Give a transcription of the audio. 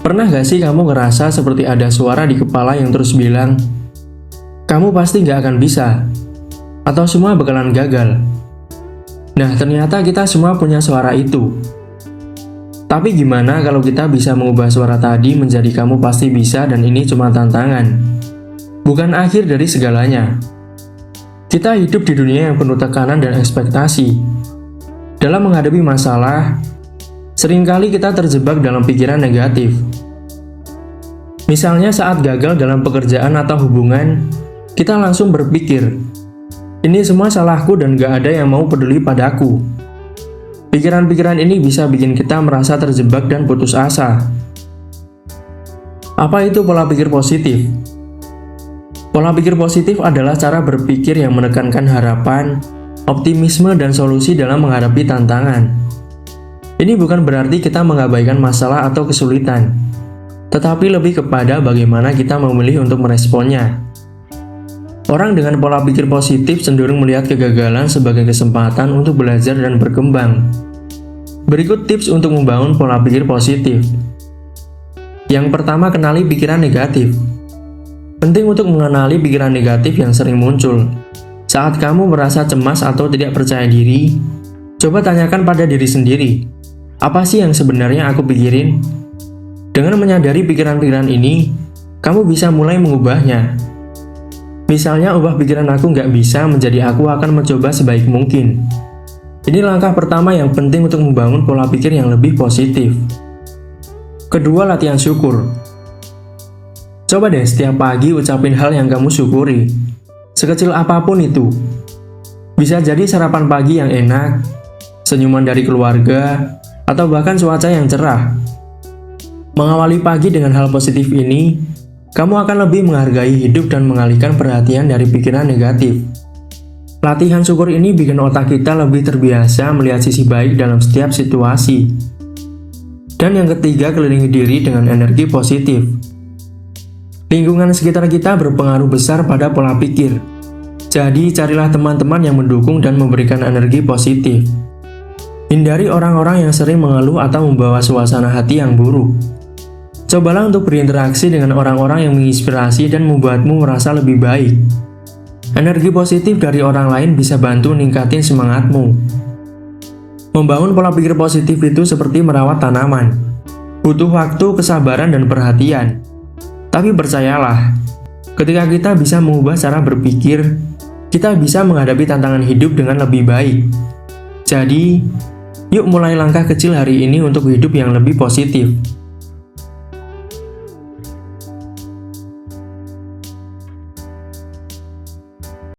Pernah gak sih kamu ngerasa seperti ada suara di kepala yang terus bilang, kamu pasti gak akan bisa, atau semua bakalan gagal? Nah, ternyata kita semua punya suara itu. Tapi gimana kalau kita bisa mengubah suara tadi menjadi kamu pasti bisa dan ini cuma tantangan, bukan akhir dari segalanya. Kita hidup di dunia yang penuh tekanan dan ekspektasi. Dalam menghadapi masalah, seringkali kita terjebak dalam pikiran negatif. Misalnya saat gagal dalam pekerjaan atau hubungan, kita langsung berpikir, ini semua salahku dan gak ada yang mau peduli padaku. Pikiran-pikiran ini bisa bikin kita merasa terjebak dan putus asa. Apa itu pola pikir positif? Pola pikir positif adalah cara berpikir yang menekankan harapan, optimisme, dan solusi dalam menghadapi tantangan. Ini bukan berarti kita mengabaikan masalah atau kesulitan, tetapi lebih kepada bagaimana kita memilih untuk meresponnya. Orang dengan pola pikir positif cenderung melihat kegagalan sebagai kesempatan untuk belajar dan berkembang. Berikut tips untuk membangun pola pikir positif. Yang pertama, kenali pikiran negatif. Penting untuk mengenali pikiran negatif yang sering muncul. Saat kamu merasa cemas atau tidak percaya diri, coba tanyakan pada diri sendiri, apa sih yang sebenarnya aku pikirin? Dengan menyadari pikiran-pikiran ini, kamu bisa mulai mengubahnya. Misalnya, ubah pikiran aku nggak bisa menjadi aku akan mencoba sebaik mungkin. Ini langkah pertama yang penting untuk membangun pola pikir yang lebih positif. Kedua, latihan syukur. Coba deh setiap pagi ucapin hal yang kamu syukuri, sekecil apapun itu. Bisa jadi sarapan pagi yang enak, senyuman dari keluarga, atau bahkan cuaca yang cerah. Mengawali pagi dengan hal positif ini, kamu akan lebih menghargai hidup dan mengalihkan perhatian dari pikiran negatif. Latihan syukur ini bikin otak kita lebih terbiasa melihat sisi baik dalam setiap situasi. Dan yang ketiga, kelilingi diri dengan energi positif. Lingkungan sekitar kita berpengaruh besar pada pola pikir. Jadi, carilah teman-teman yang mendukung dan memberikan energi positif. Hindari orang-orang yang sering mengeluh atau membawa suasana hati yang buruk. Cobalah untuk berinteraksi dengan orang-orang yang menginspirasi dan membuatmu merasa lebih baik. Energi positif dari orang lain bisa bantu ningkatin semangatmu. Membangun pola pikir positif itu seperti merawat tanaman. Butuh waktu, kesabaran, dan perhatian. Tapi percayalah, ketika kita bisa mengubah cara berpikir, kita bisa menghadapi tantangan hidup dengan lebih baik. Jadi, yuk mulai langkah kecil hari ini untuk hidup yang lebih positif.